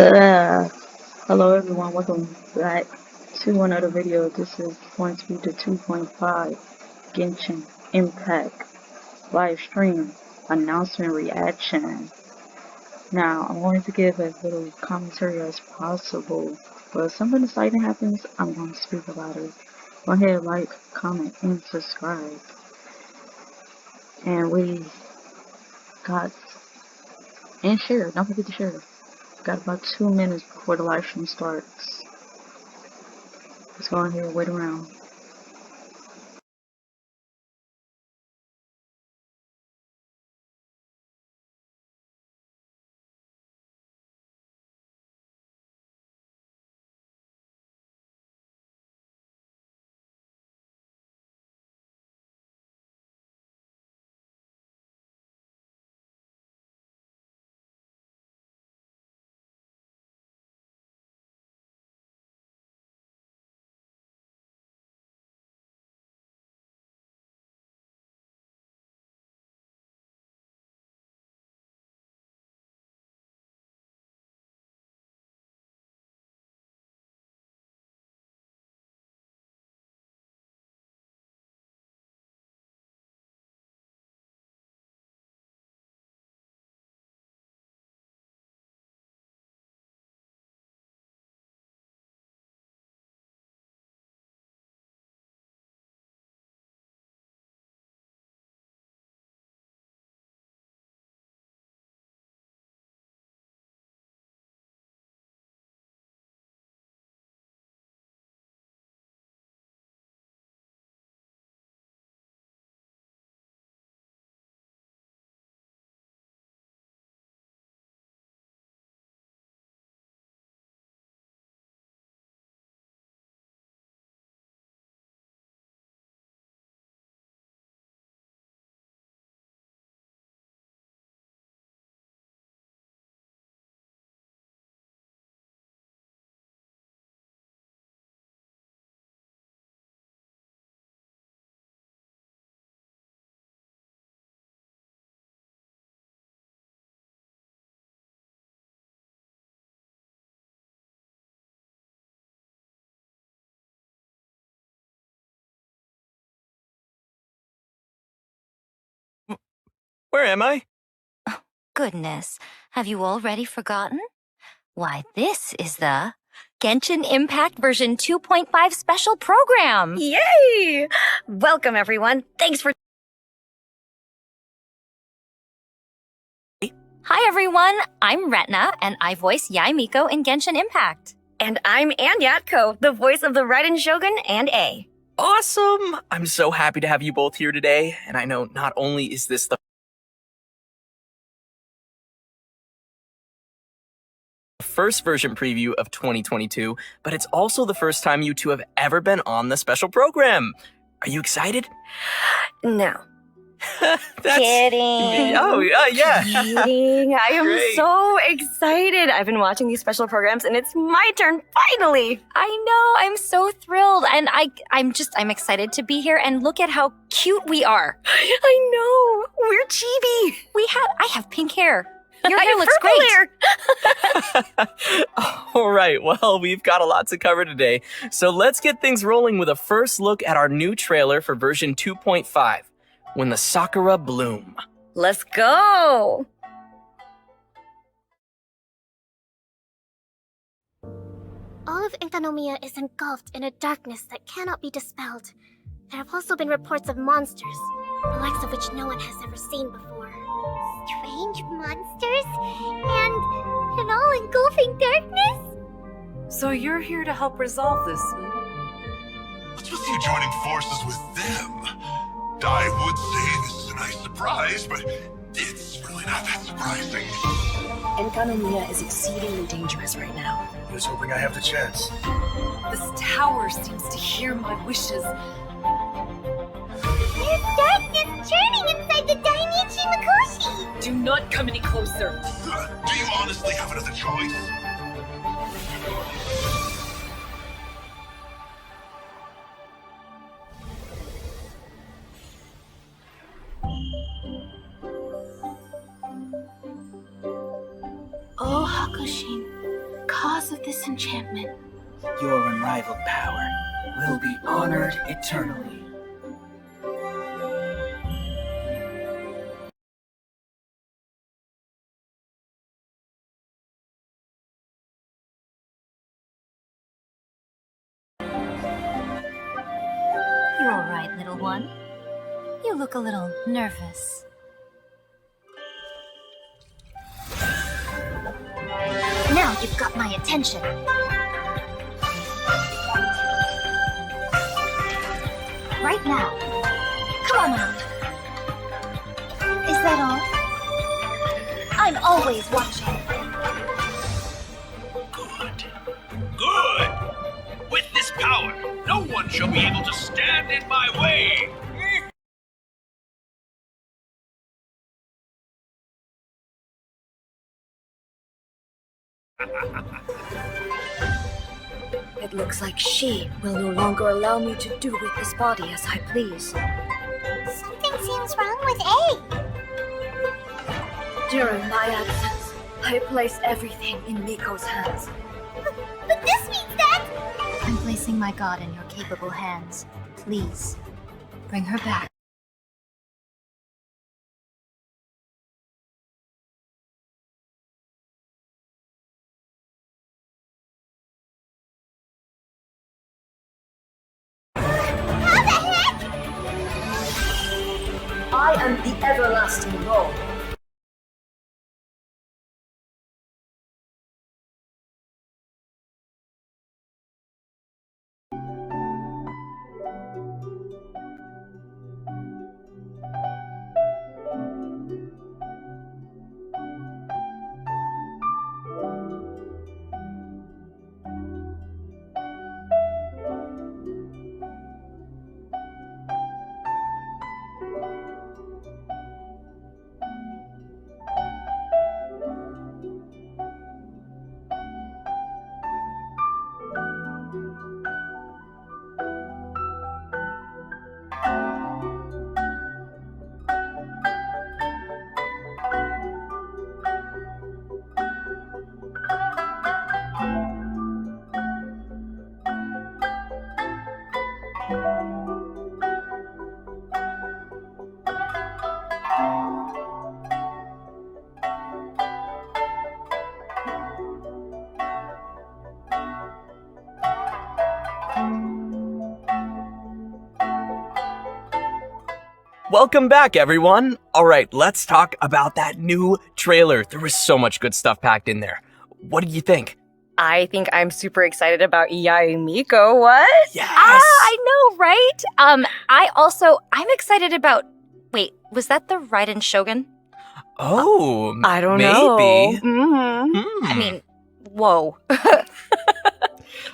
Uh, Hello everyone, welcome back to another video. This is going to be the 2.5 Genshin Impact live stream announcement reaction. Now, I'm going to give as little commentary as possible, but if something exciting happens, I'm going to speak about it. Go ahead, like, comment, and subscribe. And we got, and share, don't forget to share. Got about 2 minutes before the live stream starts. Let's go ahead and wait around. Where am I? Goodness, have you already forgotten? Why, this is the Genshin Impact version 2.5 special program. Yay! Welcome, everyone. Thanks for... Hi, everyone. I'm Retna, and I voice Yae Miko in Genshin Impact. And I'm Ann Yatko, the voice of the Raiden Shogun and A. Awesome! I'm so happy to have you both here today, and I know not only is this the first version preview of 2022, but it's also the first time you two have ever been on the special program. Are you excited? No. Kidding. Oh, yeah. Kidding. I am Great. so excited. I've been watching these special programs, and it's my turn, finally. I know, I'm so thrilled, and I'm excited to be here, and look at how cute we are. I know. We're chibi. I have pink hair. Your I hair have looks purple great. hair. All right, well, we've got a lot to cover today, so let's get things rolling with a first look at our new trailer for version 2.5, When the Sakura Bloom. Let's go. All of Inkanomiya is engulfed in a darkness that cannot be dispelled. There have also been reports of monsters, the likes of which no one has ever seen before. Strange monsters? And an all-engulfing darkness? So you're here to help resolve this? What's with you joining forces with them? I would say this is a nice surprise, but it's really not that surprising. Enkanomiya is exceedingly dangerous right now. I was hoping I have the chance. This tower seems to hear my wishes. There's darkness churning inside the Dainichi Mikoshi! Do not come any closer. Do you honestly have another choice? Oh, Hakushin. because of this enchantment, Your unrivaled power will be honored eternally. You're all right, little one. You look a little nervous. Now you've got my attention. Right now. Come on out. Is that all? I'm always watching. Good. Good! With this power, no one shall be able to stand in my way! it looks like she will no longer allow me to do with this body as I please. Something seems wrong with A. During my absence, I place everything in Miko's hands. But this means that... I'm placing my god in your capable hands. Please, bring her back. I am the everlasting Lord. Welcome back, everyone. All right, let's talk about that new trailer. There was so much good stuff packed in there. What did you think? I think I'm super excited about Yai Miko. What? Yes. I know, right? I'm excited about... Wait, was that the Raiden Shogun? Oh, I don't maybe. know. Mm-hmm. I mean, whoa.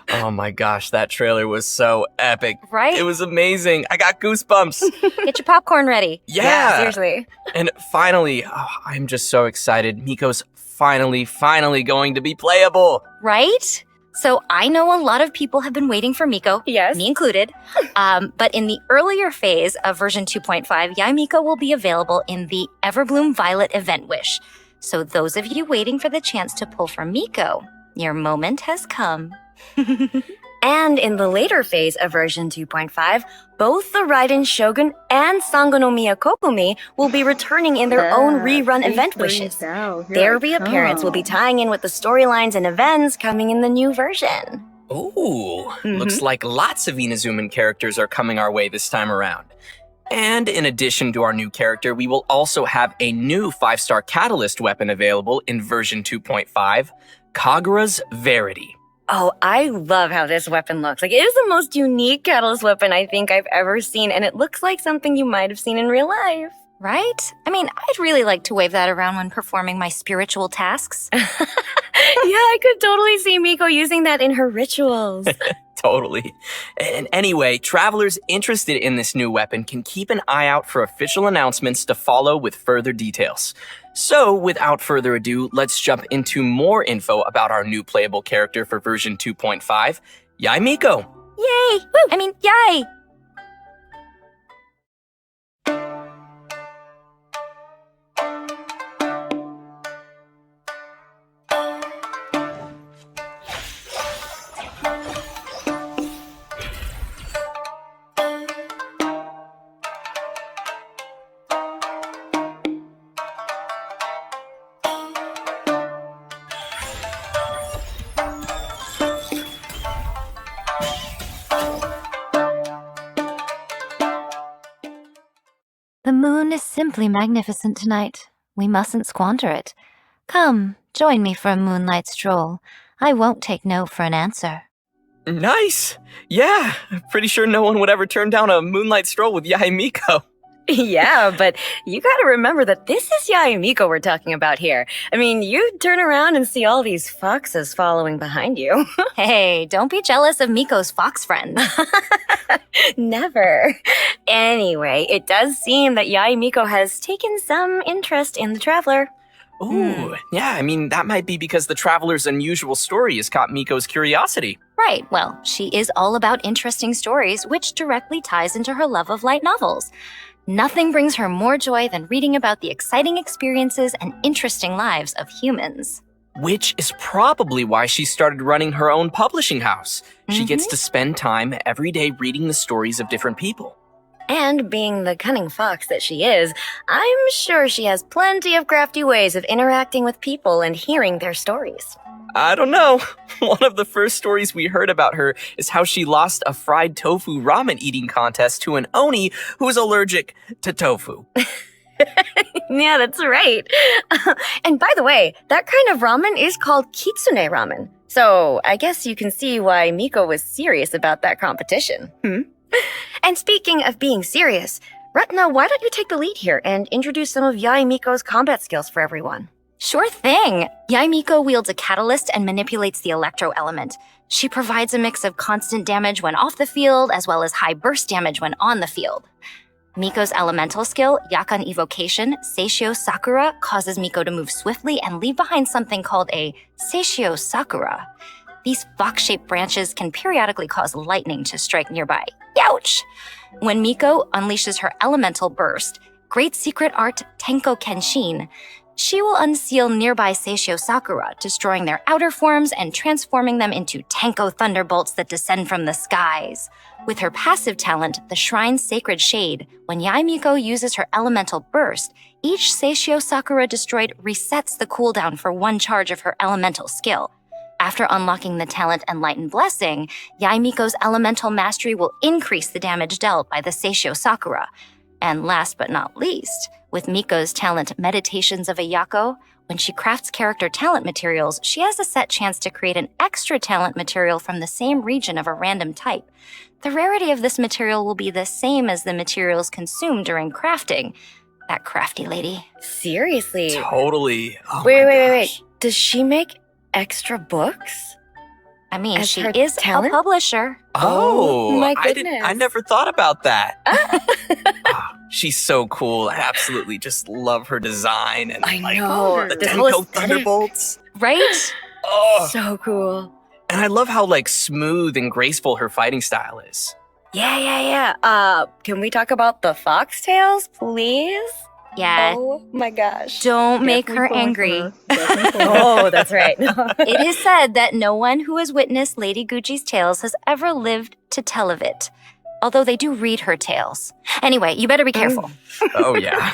Oh my gosh, that trailer was so epic. Right? It was amazing. I got goosebumps. Get your popcorn ready. Yeah. Seriously. And finally, I'm just so excited. Miko's finally going to be playable. Right? So I know a lot of people have been waiting for Miko. Yes. Me included. But in the earlier phase of version 2.5, Yai Miko will be available in the Everbloom Violet event wish. So those of you waiting for the chance to pull for Miko, your moment has come. And in the later phase of version 2.5, both the Raiden Shogun and Sangonomiya Kokomi will be returning in their own rerun event wishes. Their reappearance will be tying in with the storylines and events coming in the new version. Ooh, looks like lots of Inazuman characters are coming our way this time around. And in addition to our new character, we will also have a new 5-star Catalyst weapon available in version 2.5, Kagura's Verity. Oh, I love how this weapon looks. Like, it is the most unique Catalyst weapon I think I've ever seen, and it looks like something you might have seen in real life. Right? I mean, I'd really like to wave that around when performing my spiritual tasks. Yeah, I could totally see Miko using that in her rituals. Totally. And anyway, travelers interested in this new weapon can keep an eye out for official announcements to follow with further details. So, without further ado, let's jump into more info about our new playable character for version 2.5, Yai Miko. Yay! Woo! I mean, yay! simply magnificent tonight. We mustn't squander it. Come, join me for a moonlight stroll. I won't take no for an answer. Nice! Yeah, pretty sure no one would ever turn down a moonlight stroll with Yaimiko. Yeah, but you gotta remember that this is Yaimiko we're talking about here. I mean, you turn around and see all these foxes following behind you. Hey, don't be jealous of Miko's fox friend. Never. Anyway, it does seem that Yaimiko has taken some interest in the traveler. Ooh, yeah, I mean, that might be because the traveler's unusual story has caught Miko's curiosity. Right, well, she is all about interesting stories, which directly ties into her love of light novels. Nothing brings her more joy than reading about the exciting experiences and interesting lives of humans. Which is probably why she started running her own publishing house. She gets to spend time every day reading the stories of different people. And being the cunning fox that she is, I'm sure she has plenty of crafty ways of interacting with people and hearing their stories. I don't know. One of the first stories we heard about her is how she lost a fried tofu ramen eating contest to an oni who is allergic to tofu. Yeah, that's right. And by the way, that kind of ramen is called kitsune ramen. So I guess you can see why Miko was serious about that competition. And speaking of being serious, Retna, why don't you take the lead here and introduce some of Yaimiko's combat skills for everyone? Sure thing! Yaimiko wields a catalyst and manipulates the electro element. She provides a mix of constant damage when off the field, as well as high burst damage when on the field. Miko's elemental skill, Yakan Evocation, Seishio Sakura, causes Miko to move swiftly and leave behind something called a Seishio Sakura. These fox-shaped branches can periodically cause lightning to strike nearby. Youch! When Miko unleashes her elemental burst, Great Secret Art Tenko Kenshin, she will unseal nearby Seishio Sakura, destroying their outer forms and transforming them into Tenko thunderbolts that descend from the skies. With her passive talent, the Shrine's Sacred Shade, when Yaimiko uses her elemental burst, each Seishio Sakura destroyed resets the cooldown for one charge of her elemental skill. After unlocking the talent Enlightened Blessing, Yaimiko's elemental mastery will increase the damage dealt by the Seishio Sakura. And last but not least, with Miko's talent Meditations of a Yako, when she crafts character talent materials, she has a set chance to create an extra talent material from the same region of a random type. The rarity of this material will be the same as the materials consumed during crafting. That crafty lady. Seriously? Totally. Oh Wait. Does she make extra books? I mean, As she her is talent? a publisher. Oh, my I goodness. never thought about that. She's so cool. I absolutely just love her design and I like know. the This whole Tenko aesthetic. Thunderbolts. Right? Oh, So cool. and I love how like smooth and graceful her fighting style is. Yeah. Can we talk about the foxtails, please? Yeah. Oh my gosh. Don't make her Definitely angry. pulling for her. Definitely pulling. Oh, that's right. It is said that no one who has witnessed Lady Gucci's tales has ever lived to tell of it. Although they do read her tales. Anyway, you better be careful. Oh yeah.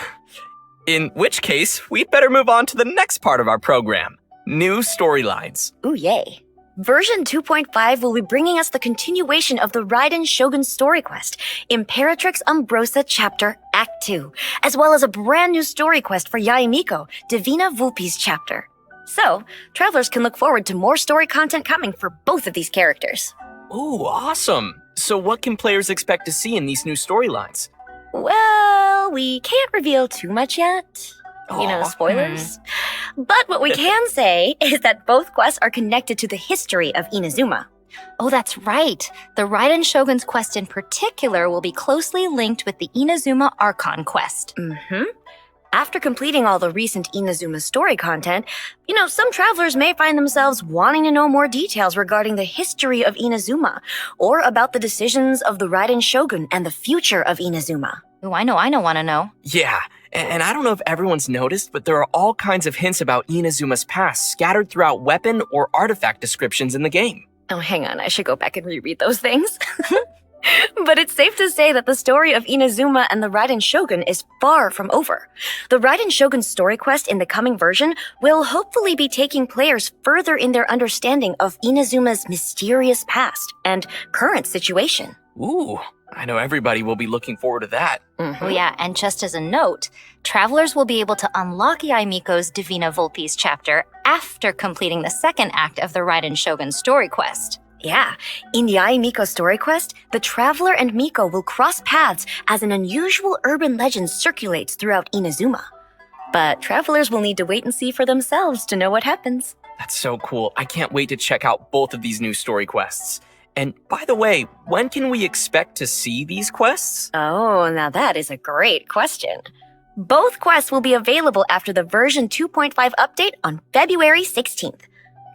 In which case, we'd better move on to the next part of our program. New storylines. Ooh, yay. Version 2.5 will be bringing us the continuation of the Raiden Shogun story quest, Imperatrix Umbrosa Chapter Act 2, as well as a brand new story quest for Yaimiko, Divina Vulpi's chapter. So, travelers can look forward to more story content coming for both of these characters. Ooh, awesome. So what can players expect to see in these new storylines? Well, we can't reveal too much yet. Aw. Spoilers. But what we can say is that both quests are connected to the history of Inazuma. Oh, that's right. The Raiden Shogun's quest in particular will be closely linked with the Inazuma Archon quest. After completing all the recent Inazuma story content, some travelers may find themselves wanting to know more details regarding the history of Inazuma, or about the decisions of the Raiden Shogun and the future of Inazuma. Oh, I want to know. Yeah, and I don't know if everyone's noticed, but there are all kinds of hints about Inazuma's past scattered throughout weapon or artifact descriptions in the game. Oh, hang on, I should go back and reread those things. But it's safe to say that the story of Inazuma and the Raiden Shogun is far from over. The Raiden Shogun story quest in the coming version will hopefully be taking players further in their understanding of Inazuma's mysterious past and current situation. Ooh, I know everybody will be looking forward to that. Oh yeah, and just as a note, travelers will be able to unlock Yaimiko's Divina Volpes chapter after completing the second act of the Raiden Shogun story quest. Yeah, in the Yaimiko story quest, the traveler and Miko will cross paths as an unusual urban legend circulates throughout Inazuma. But travelers will need to wait and see for themselves to know what happens. That's so cool. I can't wait to check out both of these new story quests. And by the way, when can we expect to see these quests? Oh, now that is a great question. Both quests will be available after the version 2.5 update on February 16th.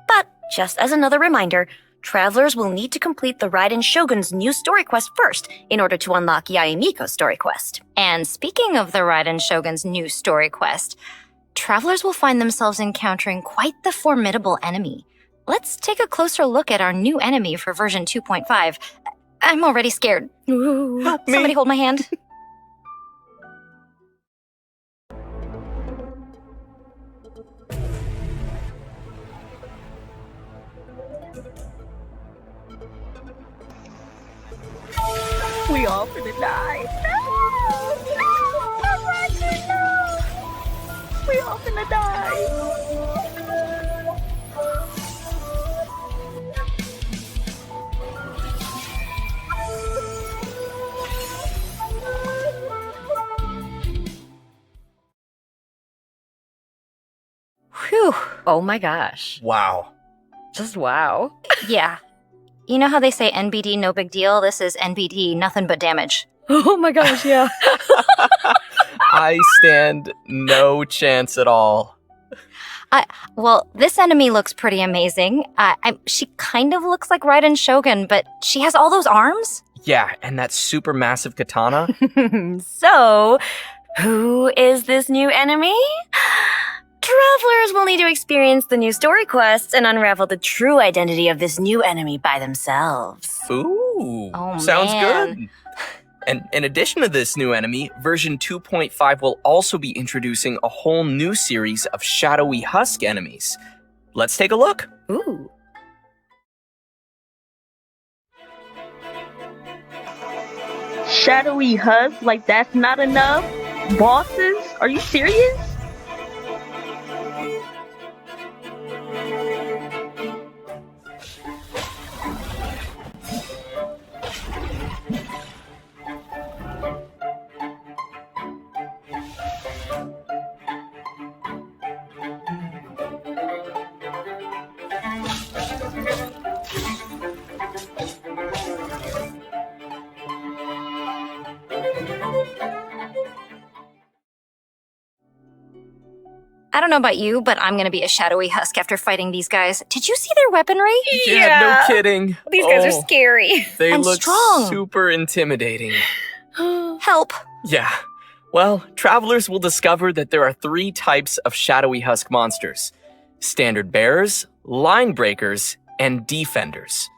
But just as another reminder, travelers will need to complete the Raiden Shogun's new story quest first in order to unlock Yaimiko's story quest. And speaking of the Raiden Shogun's new story quest, travelers will find themselves encountering quite the formidable enemy. Let's take a closer look at our new enemy for version 2.5. I'm already scared. Ooh, Help me. Somebody hold my hand. We all finna die. No! No! Not Roger, no! We all finna die. Whew. Oh my gosh. Wow. Just wow. Yeah. You know how they say NBD, no big deal? This is NBD, nothing but damage. Oh my gosh, yeah. I stand no chance at all. Well, this enemy looks pretty amazing. She kind of looks like Raiden Shogun, but she has all those arms? Yeah, and that super massive katana. So, who is this new enemy? Travelers will need to experience the new story quests and unravel the true identity of this new enemy by themselves. Ooh, Oh, sounds man. good. And in addition to this new enemy, version 2.5 will also be introducing a whole new series of shadowy husk enemies. Let's take a look. Ooh. Shadowy husk, like that's not enough? Bosses? Are you serious? I don't know about you, but I'm gonna be a shadowy husk after fighting these guys. Did you see their weaponry? Yeah, no kidding. These guys are Oh, scary. They and look strong. super intimidating. Help. Yeah. Well, travelers will discover that there are 3 types of shadowy husk monsters: standard bearers, line breakers, and defenders.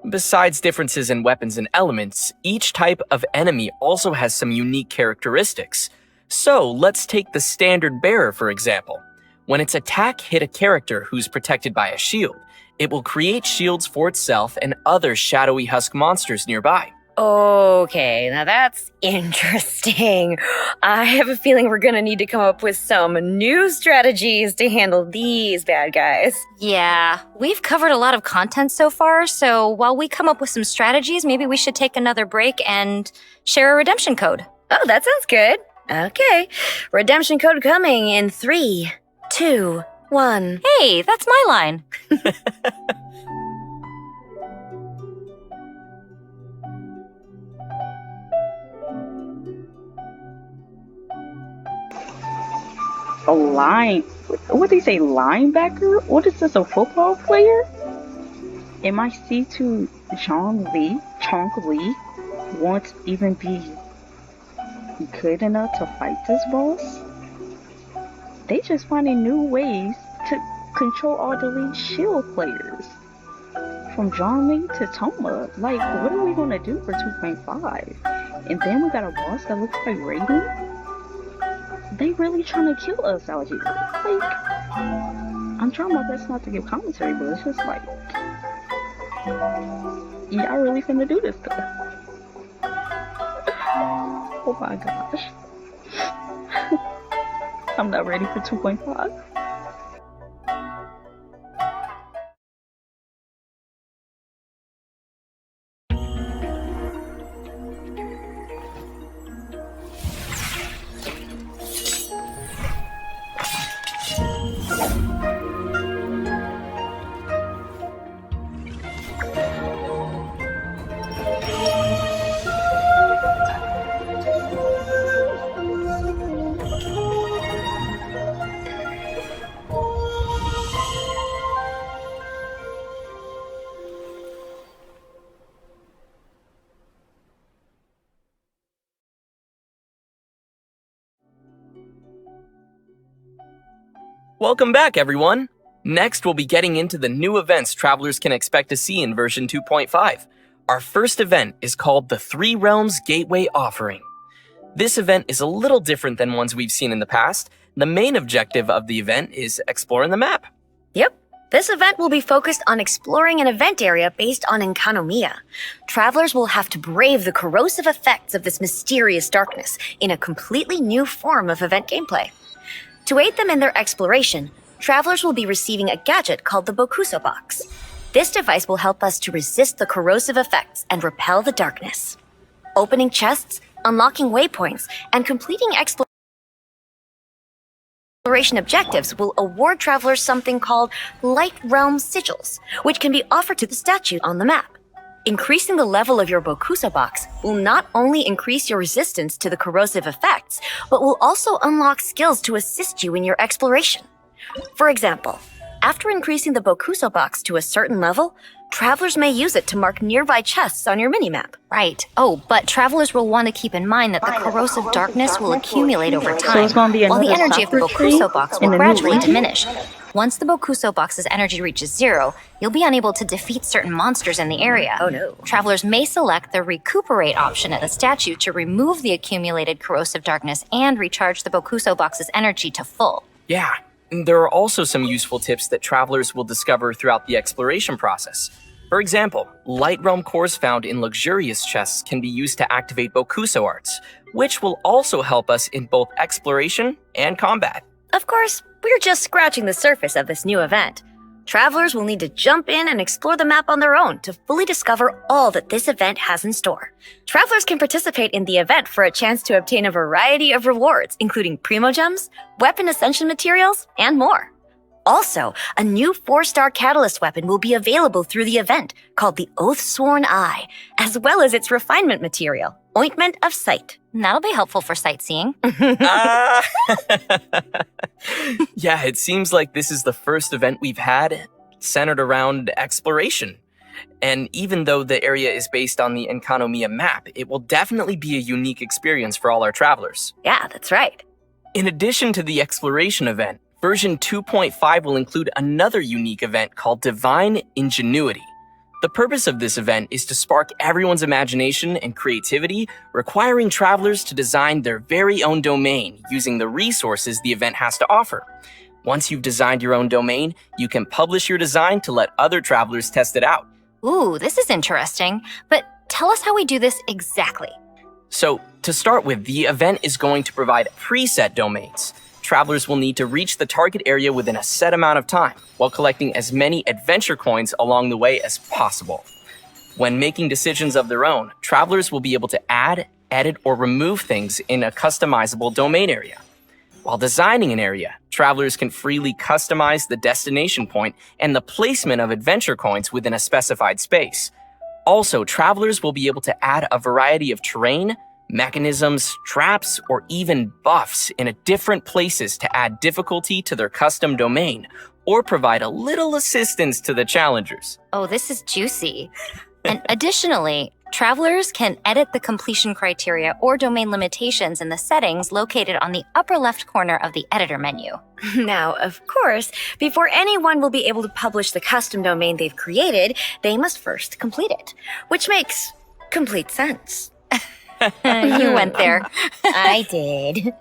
Besides differences in weapons and elements, each type of enemy also has some unique characteristics. So let's take the standard bearer for example. When its attack hit a character who's protected by a shield, it will create shields for itself and other shadowy husk monsters nearby. Okay, now that's interesting. I have a feeling we're gonna need to come up with some new strategies to handle these bad guys. Yeah, we've covered a lot of content so far, so while we come up with some strategies, maybe we should take another break and share a redemption code. Oh, that sounds good. Okay, redemption code coming in 3, 2, 1. Hey, that's my line. A line? What did he say? Linebacker? What is this? A football player? Am I see to Chong Li won't even be good enough to fight this boss? They just finding new ways to control all the lead shield players. From John Lee to Toma. Like, what are we gonna do for 2.5? And then we got a boss that looks like Raiden? They really trying to kill us out here. Like, I'm trying my best not to give commentary, but it's just like, y'all really finna do this stuff. Oh my gosh. I'm not ready for 2.5. Welcome back, everyone! Next, we'll be getting into the new events travelers can expect to see in version 2.5. Our first event is called the Three Realms Gateway Offering. This event is a little different than ones we've seen in the past. The main objective of the event is exploring the map. Yep. This event will be focused on exploring an event area based on Enkanomiya. Travelers will have to brave the corrosive effects of this mysterious darkness in a completely new form of event gameplay. To aid them in their exploration, travelers will be receiving a gadget called the Bokuso Box. This device will help us to resist the corrosive effects and repel the darkness. Opening chests, unlocking waypoints, and completing exploration objectives will award travelers something called Light Realm Sigils, which can be offered to the statue on the map. Increasing the level of your Bokuso Box will not only increase your resistance to the corrosive effects, but will also unlock skills to assist you in your exploration. For example, after increasing the Bokuso Box to a certain level, travelers may use it to mark nearby chests on your minimap. Right. Oh, but travelers will want to keep in mind that the corrosive darkness will accumulate over So time, it's gonna be while the another energy of the Sakura tree Bokuso Box in will the new gradually region? diminish. Once the Bokuso Box's energy reaches 0, you'll be unable to defeat certain monsters in the area. Oh no. Travelers may select the Recuperate option at the statue to remove the accumulated corrosive darkness and recharge the Bokuso Box's energy to full. Yeah, there are also some useful tips that travelers will discover throughout the exploration process. For example, Light Realm cores found in luxurious chests can be used to activate Bokuso arts, which will also help us in both exploration and combat. Of course, we're just scratching the surface of this new event. Travelers will need to jump in and explore the map on their own to fully discover all that this event has in store. Travelers can participate in the event for a chance to obtain a variety of rewards, including Primo Gems, weapon ascension materials, and more. Also, a new 4-star Catalyst weapon will be available through the event called the Oath-Sworn Eye, as well as its refinement material, Ointment of Sight. That'll be helpful for sightseeing. Yeah, it seems like this is the first event we've had centered around exploration. And even though the area is based on the Enkanomiya map, it will definitely be a unique experience for all our travelers. Yeah, that's right. In addition to the exploration event, version 2.5 will include another unique event called Divine Ingenuity. The purpose of this event is to spark everyone's imagination and creativity, requiring travelers to design their very own domain using the resources the event has to offer. Once you've designed your own domain, you can publish your design to let other travelers test it out. Ooh, this is interesting. But tell us how we do this exactly. So, to start with, the event is going to provide preset domains. Travelers will need to reach the target area within a set amount of time, while collecting as many adventure coins along the way as possible. When making decisions of their own, travelers will be able to add, edit, or remove things in a customizable domain area. While designing an area, travelers can freely customize the destination point and the placement of adventure coins within a specified space. Also, travelers will be able to add a variety of terrain, mechanisms, traps, or even buffs in different places to add difficulty to their custom domain, or provide a little assistance to the challengers. Oh, this is juicy. And additionally, travelers can edit the completion criteria or domain limitations in the settings located on the upper left corner of the editor menu. Now, of course, before anyone will be able to publish the custom domain they've created, they must first complete it, which makes complete sense. You went there. I did.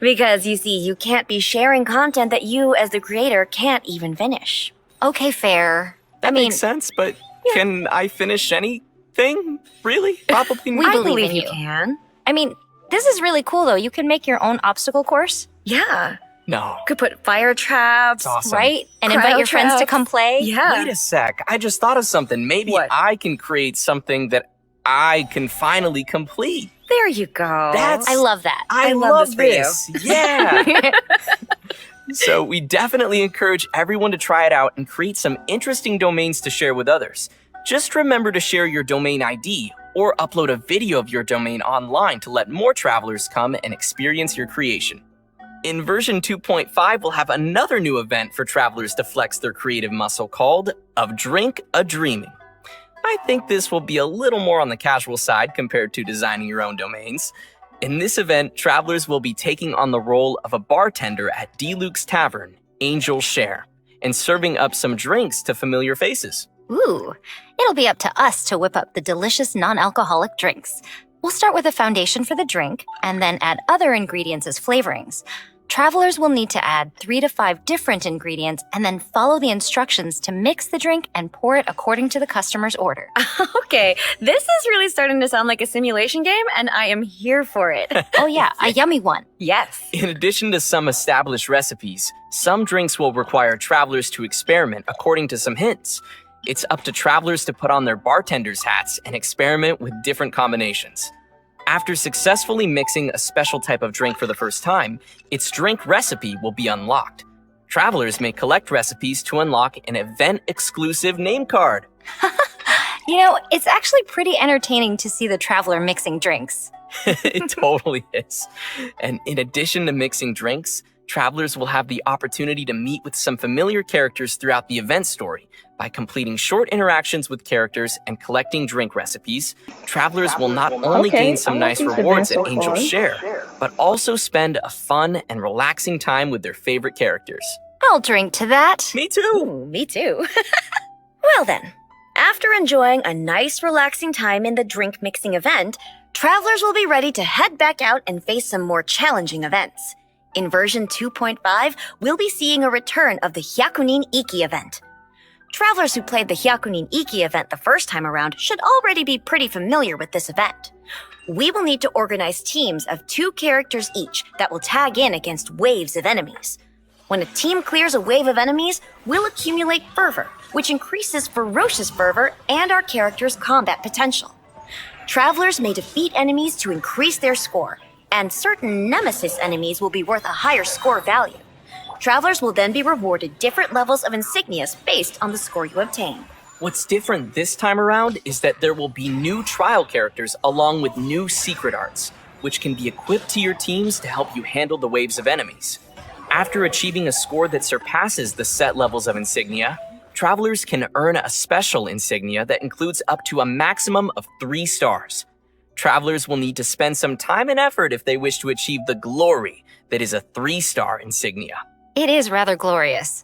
Because, you see, you can't be sharing content that you, as the creator, can't even finish. Okay, fair. That makes sense, but can I finish anything? Really? Probably We not. believe believe in you you. can. I mean, This is really cool, though. You can make your own obstacle course. Yeah. No. Could put fire traps. That's awesome. Right? And invite your friends to come play. Yeah. Wait a sec. I just thought of something. Maybe What? I can create something that I can finally complete. There you go. I love that. I love this. Yeah. So we definitely encourage everyone to try it out and create some interesting domains to share with others. Just remember to share your domain ID or upload a video of your domain online to let more travelers come and experience your creation. In version 2.5, we'll have another new event for travelers to flex their creative muscle called Of Drink a Dreaming. I think this will be a little more on the casual side compared to designing your own domains. In this event, travelers will be taking on the role of a bartender at D-Luke's Tavern, Angel's Share, and serving up some drinks to familiar faces. Ooh, it'll be up to us to whip up the delicious non-alcoholic drinks. We'll start with a foundation for the drink and then add other ingredients as flavorings. Travelers will need to add 3 to 5 different ingredients and then follow the instructions to mix the drink and pour it according to the customer's order. Okay, this is really starting to sound like a simulation game, and I am here for it. Oh yeah, a yummy one. Yes. In addition to some established recipes, some drinks will require travelers to experiment according to some hints. It's up to travelers to put on their bartender's hats and experiment with different combinations. After successfully mixing a special type of drink for the first time, its drink recipe will be unlocked. Travelers may collect recipes to unlock an event-exclusive name card. You know, it's actually pretty entertaining to see the traveler mixing drinks. It totally is. And in addition to mixing drinks, travelers will have the opportunity to meet with some familiar characters throughout the event story. By completing short interactions with characters and collecting drink recipes, travelers will not only gain some nice rewards at Angel's Share, but also spend a fun and relaxing time with their favorite characters. I'll drink to that. Me too. Ooh, me too. Well then, after enjoying a nice relaxing time in the drink mixing event, travelers will be ready to head back out and face some more challenging events. In version 2.5, we'll be seeing a return of the Hyakunin Iki event. Travelers who played the Hyakunin Iki event the first time around should already be pretty familiar with this event. We will need to organize teams of 2 characters each that will tag in against waves of enemies. When a team clears a wave of enemies, we'll accumulate fervor, which increases ferocious fervor and our character's combat potential. Travelers may defeat enemies to increase their score, and certain nemesis enemies will be worth a higher score value. Travelers will then be rewarded different levels of insignias based on the score you obtain. What's different this time around is that there will be new trial characters along with new secret arts, which can be equipped to your teams to help you handle the waves of enemies. After achieving a score that surpasses the set levels of insignia, travelers can earn a special insignia that includes up to a maximum of 3 stars. Travelers will need to spend some time and effort if they wish to achieve the glory that is a 3-star insignia. It is rather glorious.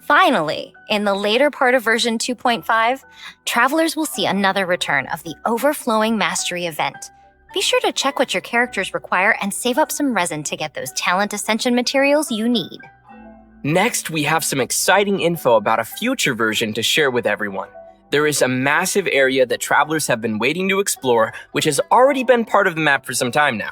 Finally, in the later part of version 2.5, travelers will see another return of the Overflowing Mastery event. Be sure to check what your characters require and save up some resin to get those talent ascension materials you need. Next, we have some exciting info about a future version to share with everyone. There is a massive area that travelers have been waiting to explore, which has already been part of the map for some time now.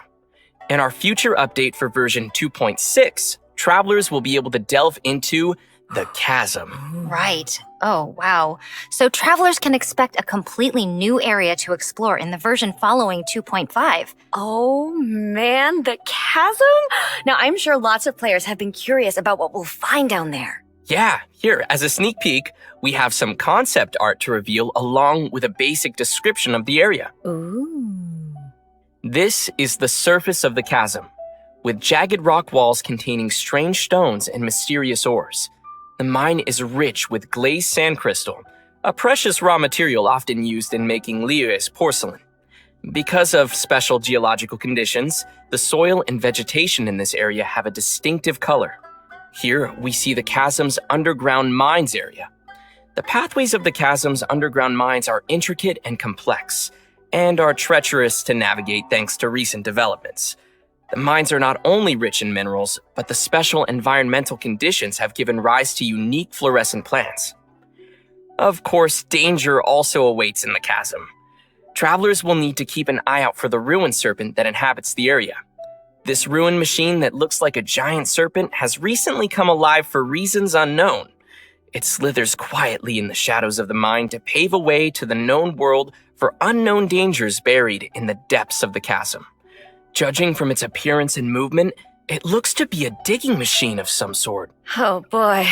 In our future update for version 2.6, travelers will be able to delve into the chasm. Right. Oh, wow. So travelers can expect a completely new area to explore in the version following 2.5. Oh man, the chasm? Now I'm sure lots of players have been curious about what we'll find down there. Yeah, here, as a sneak peek, we have some concept art to reveal along with a basic description of the area. Ooh. This is the surface of the chasm, with jagged rock walls containing strange stones and mysterious ores. The mine is rich with glazed sand crystal, a precious raw material often used in making Liyue's porcelain. Because of special geological conditions, the soil and vegetation in this area have a distinctive color. Here, we see the chasm's underground mines area. The pathways of the chasm's underground mines are intricate and complex, and are treacherous to navigate thanks to recent developments. The mines are not only rich in minerals, but the special environmental conditions have given rise to unique fluorescent plants. Of course, danger also awaits in the chasm. travelers will need to keep an eye out for the ruin serpent that inhabits the area. This ruin machine that looks like a giant serpent has recently come alive for reasons unknown. It slithers quietly in the shadows of the mine to pave a way to the known world for unknown dangers buried in the depths of the chasm. Judging from its appearance and movement, it looks to be a digging machine of some sort. Oh boy,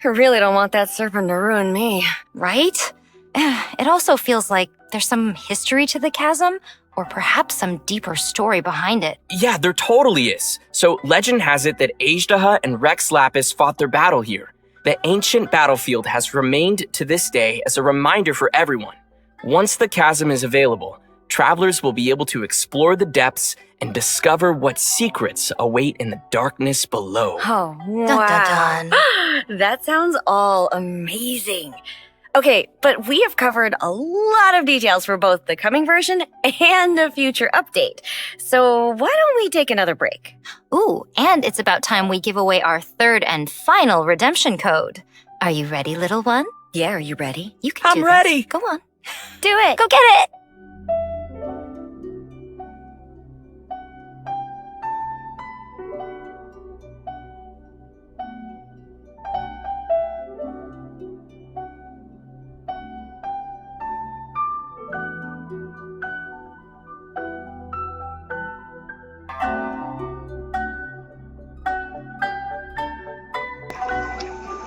I really don't want that serpent to ruin me. Right? It also feels like there's some history to the chasm, or perhaps some deeper story behind it. Yeah, there totally is. So legend has it that Ajdaha and Rex Lapis fought their battle here. The ancient battlefield has remained to this day as a reminder for everyone. Once the chasm is available, travelers will be able to explore the depths and discover what secrets await in the darkness below. Oh, wow. Dun, dun, dun. That sounds all amazing. Okay, but we have covered a lot of details for both the coming version and a future update. So why don't we take another break? Ooh, and it's about time we give away our third and final redemption code. Are you ready, little one? Yeah, are you ready? You can do I'm ready. this. Go on. Do it. Go get it!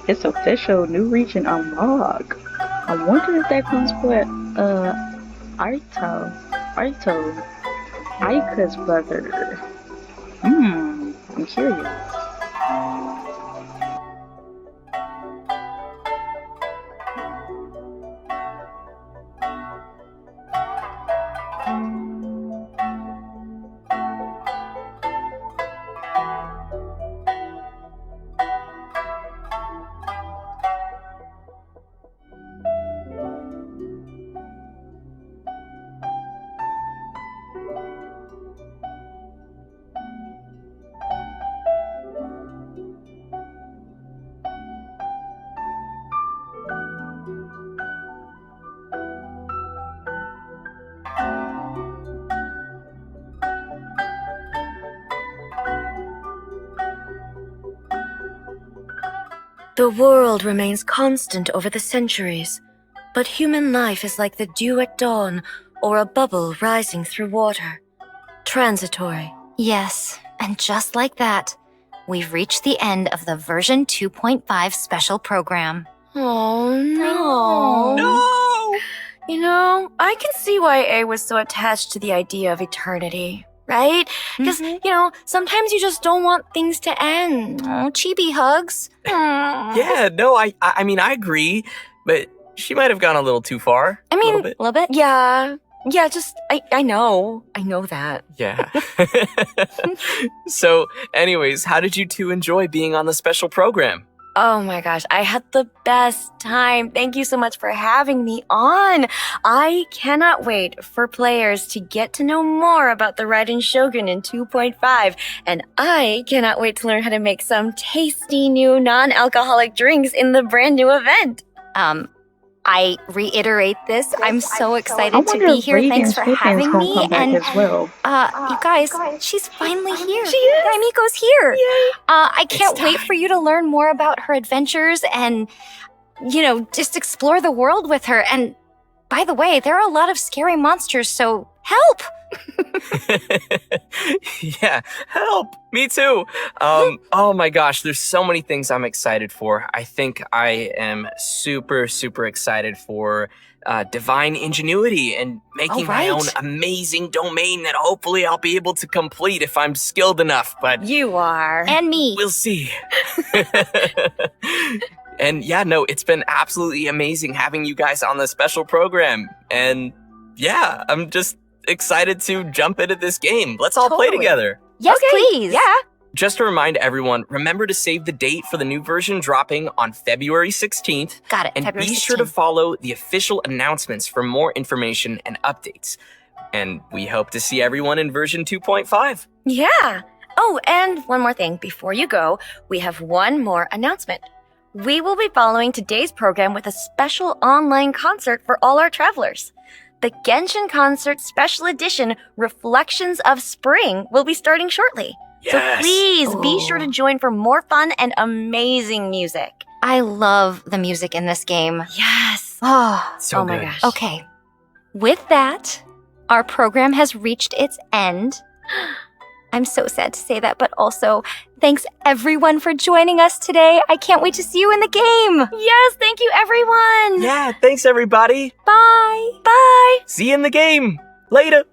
It's official, new region unlocked. I wonder if that comes with Aika's brother. I'm curious. The world remains constant over the centuries, but human life is like the dew at dawn or a bubble rising through water. Transitory. Yes, and just like that, we've reached the end of the version 2.5 special program. Oh, no. No! You know, I can see why A was so attached to the idea of eternity, right? Because, sometimes you just don't want things to end. Oh, chibi hugs. Yeah, no, I mean, I agree, but she might have gone a little too far. I mean, a little bit. Yeah, just, I know that. Yeah. So, anyways, how did you two enjoy being on the special program? Oh my gosh, I had the best time. Thank you so much for having me on. I cannot wait for players to get to know more about the Raiden Shogun in 2.5, and I cannot wait to learn how to make some tasty new non-alcoholic drinks in the brand new event. I reiterate this. I'm so I excited to wonder be if here. Thanks Radiant's for Pippin's having gonna me. come back And as well. you guys, she's finally here. She is? Yamiko's here. Yay. I can't It's wait time. for you to learn more about her adventures and, just explore the world with her. And by the way, there are a lot of scary monsters, so help! Yeah, help! Me too. Oh my gosh, there's so many things I'm excited for. I think I am super, super excited for divine ingenuity and making my own amazing domain that hopefully I'll be able to complete if I'm skilled enough, but You are. And me. we'll see. And yeah, no, it's been absolutely amazing having you guys on the special program. And yeah, I'm just excited to jump into this game. Let's all play Totally. together. Yes, Okay, please. Yeah. Just to remind everyone, remember to save the date for the new version dropping on February 16th. Got it. And February be sure to 16th. follow the official announcements for more information and updates. And we hope to see everyone in version 2.5. Yeah. Oh, and one more thing. Before you go, we have one more announcement. We will be following today's program with a special online concert for all our travelers. the Genshin Concert Special Edition Reflections of Spring will be starting shortly. Yes. So please be sure to join for more fun and amazing music. I love the music in this game. Yes. Oh, So my good. gosh. okay. With that, our program has reached its end. I'm so sad to say that, but also, thanks everyone for joining us today. I can't wait to see you in the game. Yes, thank you, everyone. Yeah, thanks everybody. Bye. Bye. See you in the game. Later.